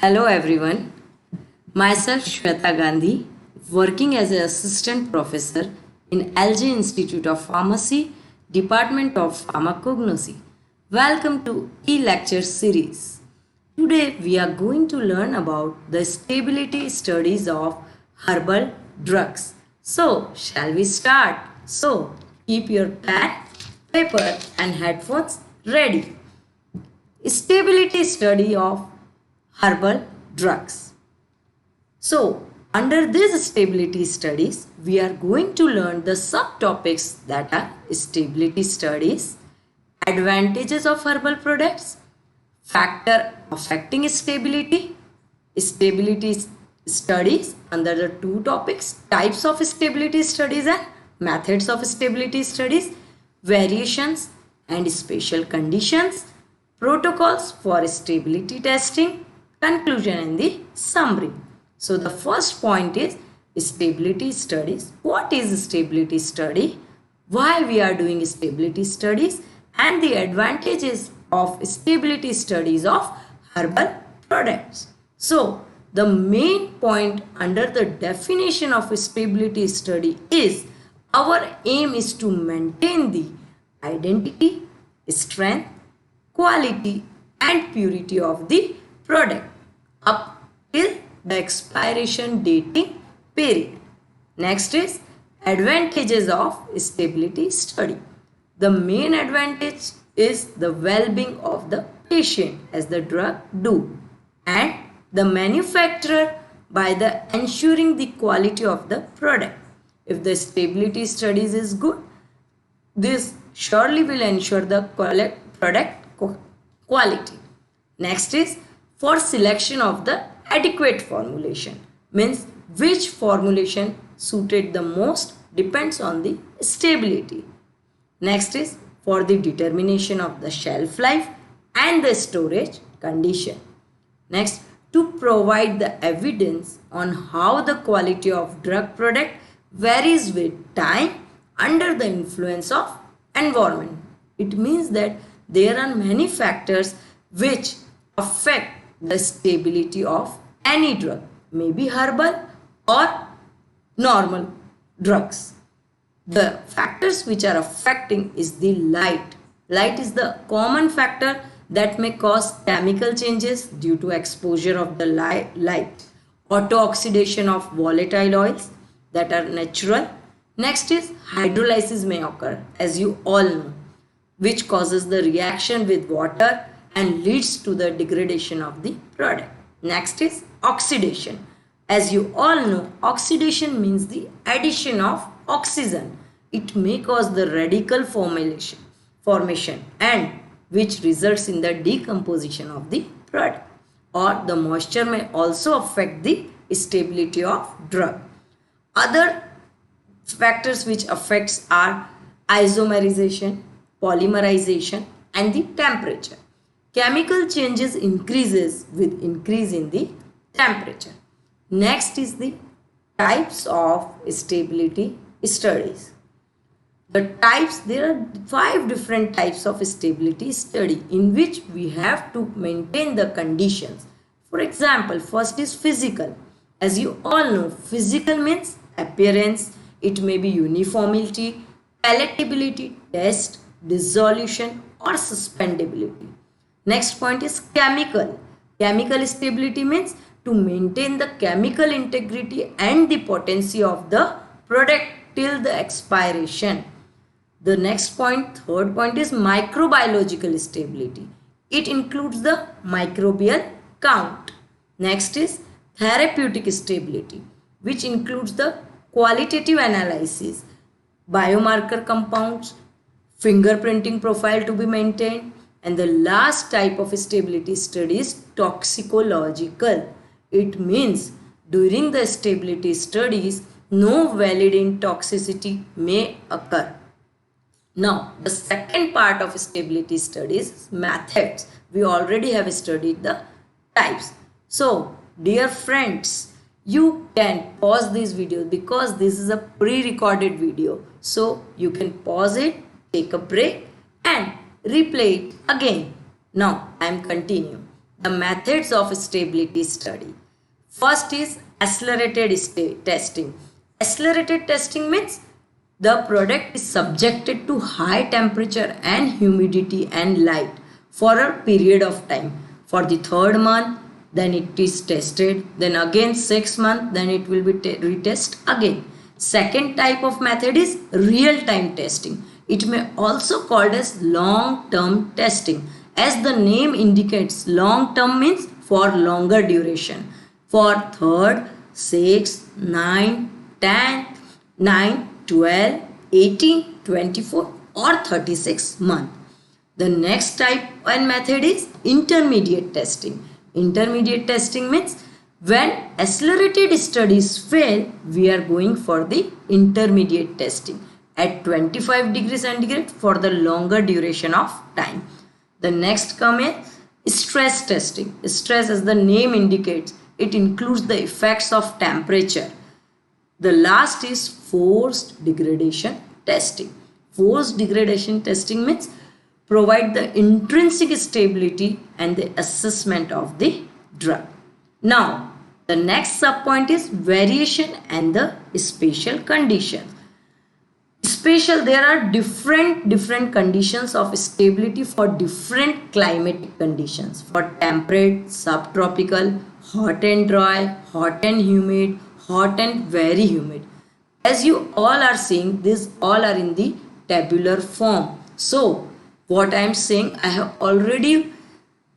Hello everyone. Myself Shweta Gandhi, working as an assistant professor in LG Institute of Pharmacy, Department of Pharmacognosy. Welcome to e-lecture series. Today we are going to learn about the stability studies of herbal drugs. So, shall we start? So, keep your pen, paper and headphones ready. Stability study of herbal drugs. So, under these stability studies, we are going to learn the subtopics that are stability studies, advantages of herbal products, factor affecting stability, stability studies under the two topics, types of stability studies and methods of stability studies, variations and special conditions, protocols for stability testing, conclusion and the summary. So the first point is stability studies. What is stability study? Why we are doing stability studies and the advantages of stability studies of herbal products. So the main point under the definition of stability study is our aim is to maintain the identity, strength, quality and purity of the product up till the expiration dating period. Next is advantages of stability study. The main advantage is the well-being of the patient as the drug do, and the manufacturer by the ensuring the quality of the product. If the stability studies is good, this surely will ensure the product quality. Next is for selection of the adequate formulation, means which formulation suited the most depends on the stability. Next is for the determination of the shelf life and the storage condition. Next, to provide the evidence on how the quality of drug product varies with time under the influence of environment. It means that there are many factors which affect the stability of any drug, maybe herbal or normal drugs. The factors which are affecting is the light. Light is the common factor that may cause chemical changes due to exposure of the light. Auto-oxidation of volatile oils that are natural. Next is hydrolysis may occur, as you all know, which causes the reaction with water and leads to the degradation of the product. Next is oxidation. As you all know, oxidation means the addition of oxygen. It may cause the radical formation and which results in the decomposition of the product. Or the moisture may also affect the stability of drug. Other factors which affects are isomerization, polymerization and the temperature. Chemical changes increases with increase in the temperature. Next is the types of stability studies. There are 5 different types of stability study in which we have to maintain the conditions. For example, first is physical. As you all know, physical means appearance, it may be uniformity, palatability, taste, dissolution or suspendability. Next point is chemical. Chemical stability means to maintain the chemical integrity and the potency of the product till the expiration. The next point, third point is microbiological stability. It includes the microbial count. Next is therapeutic stability, which includes the qualitative analysis, biomarker compounds, fingerprinting profile to be maintained, and the last type of stability study is toxicological. It means during the stability studies, no valid toxicity may occur. Now, the second part of stability studies is methods. We already have studied the types. So, dear friends, you can pause this video because this is a pre-recorded video. So, you can pause it, take a break and replay it again. Now, I am continuing. The methods of stability study. First is accelerated testing. Accelerated testing means the product is subjected to high temperature and humidity and light for a period of time. For the third month, then it is tested, then again 6 months, then it will be retest again. Second type of method is real-time testing. It may also called as long-term testing. As the name indicates, long-term means for longer duration. For 3rd, 6th, 9th, 10th, 9, 12, 18, 24 or 36 month. The next type and method is intermediate testing. Intermediate testing means when accelerated studies fail, we are going for the intermediate testing at 25 degrees centigrade for the longer duration of time. The next come is stress testing. Stress, as the name indicates, it includes the effects of temperature. The last is forced degradation testing. Forced degradation testing means provide the intrinsic stability and the assessment of the drug. Now, the next subpoint is variation and the spatial conditions. Spatial, there are different conditions of stability for different climatic conditions. For temperate, subtropical, hot and dry, hot and humid, hot and very humid. As you all are seeing, these all are in the tabular form. So, what I am saying, I have already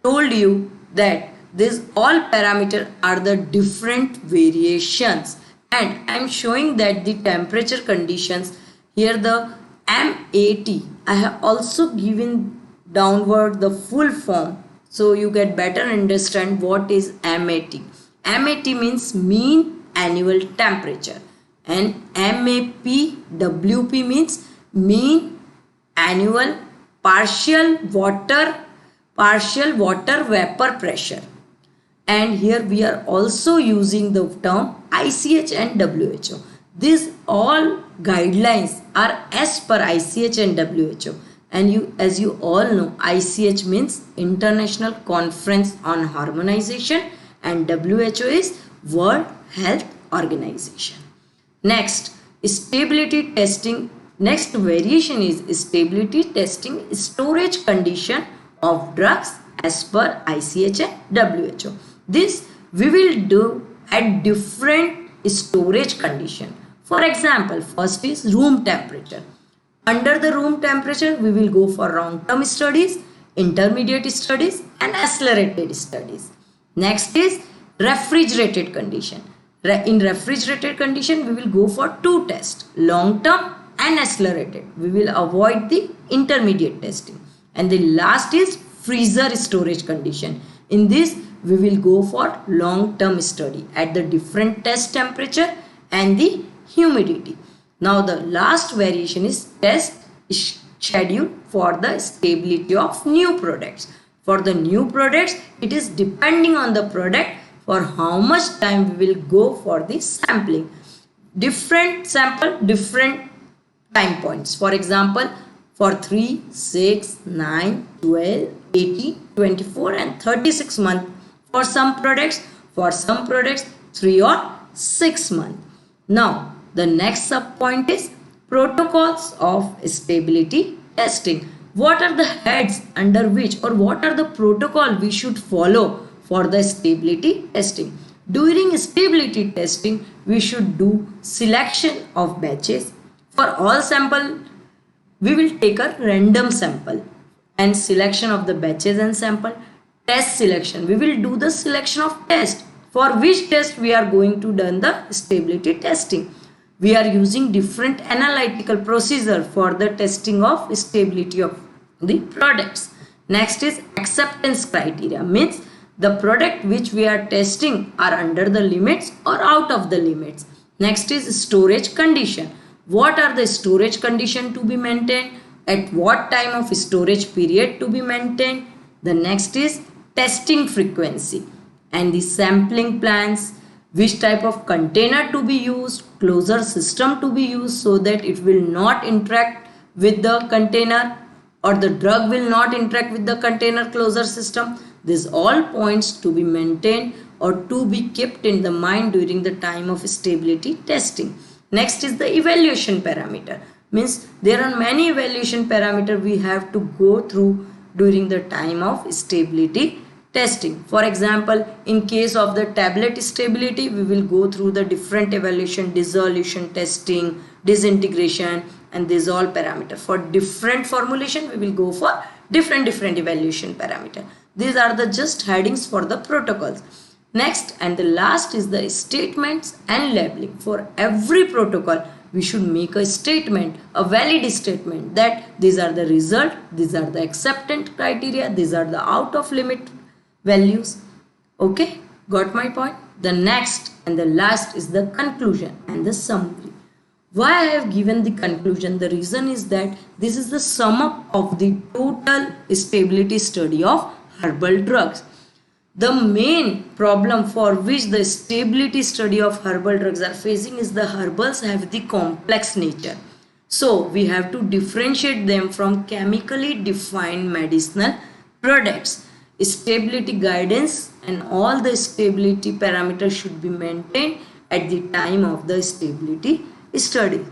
told you that these all parameters are the different variations, and I am showing that the temperature conditions here, the MAT, I have also given downward the full form so you get better understand what is MAT. MAT means mean annual temperature, and MAPWP means mean annual partial water vapor pressure. And here we are also using the term ICH and WHO. These all guidelines are as per ICH and WHO. And as you all know, ICH means International Conference on Harmonization and WHO is World Health Organization. Next, stability testing. Next variation is stability testing storage condition of drugs as per ICH and WHO. This we will do at different storage condition. For example, first is room temperature. Under the room temperature, we will go for long-term studies, intermediate studies and accelerated studies. Next is refrigerated condition. In refrigerated condition, we will go for two tests, long-term and accelerated. We will avoid the intermediate testing. And the last is freezer storage condition. In this, we will go for long-term study at the different test temperature and the humidity. Now the last variation is test schedule for the stability of new products. For the new products, it is depending on the product for how much time we will go for the sampling. Different sample, different time points. For example, for 3, 6, 9, 12, 18, 24 and 36 months for some products, 3 or 6 months. Now, the next sub point is protocols of stability testing. What are the heads under which or what are the protocol we should follow for the stability testing? During stability testing, we should do selection of batches. For all sample, we will take a random sample and selection of the batches and sample. Test selection, we will do the selection of test. For which test we are going to do the stability testing. We are using different analytical procedure for the testing of stability of the products. Next is acceptance criteria, means the product which we are testing are under the limits or out of the limits. Next is storage condition. What are the storage condition to be maintained? At what time of storage period to be maintained? The next is testing frequency and the sampling plans, which type of container to be used, closure system to be used so that it will not interact with the container or the drug will not interact with the container closure system. These all points to be maintained or to be kept in the mind during the time of stability testing. Next is the evaluation parameter. Means there are many evaluation parameter we have to go through during the time of stability testing. For example, in case of the tablet stability, we will go through the different evaluation, dissolution testing, disintegration, and these all parameter. For different formulation, we will go for different evaluation parameter. These are the just headings for the protocols. Next and the last is the statements and labeling. For every protocol, we should make a statement, a valid statement, that these are the result, these are the acceptance criteria, these are the out of limit values. Okay, got my point? The next and the last is the conclusion and the summary. Why I have given the conclusion? The reason is that this is the sum up of the total stability study of herbal drugs. The main problem for which the stability study of herbal drugs are facing is the herbals have the complex nature. So we have to differentiate them from chemically defined medicinal products. Stability guidance and all the stability parameters should be maintained at the time of the stability study.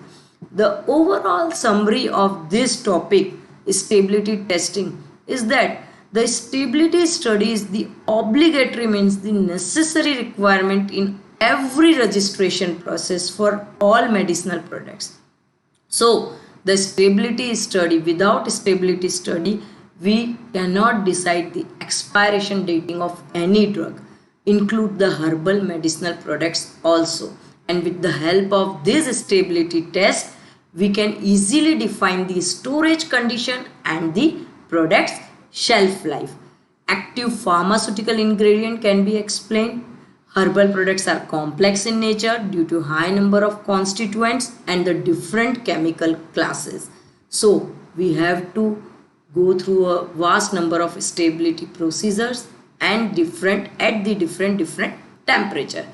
The overall summary of this topic, stability testing, is that the stability study is the obligatory, means the necessary requirement in every registration process for all medicinal products. So the stability study, without stability study, we cannot decide the expiration dating of any drug, include the herbal medicinal products also. And with the help of this stability test, we can easily define the storage condition and the product's shelf life. Active pharmaceutical ingredient can be explained. Herbal products are complex in nature due to high number of constituents and the different chemical classes. So we have to go through a vast number of stability procedures and different temperature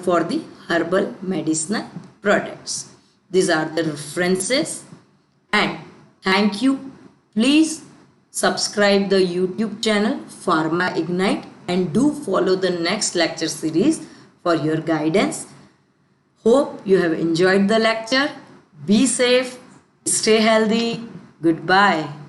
for the herbal medicinal products. These are the references, and thank you. Please subscribe the YouTube channel Pharma Ignite and do follow the next lecture series for your guidance. Hope you have enjoyed the lecture. Be safe, stay healthy. Goodbye.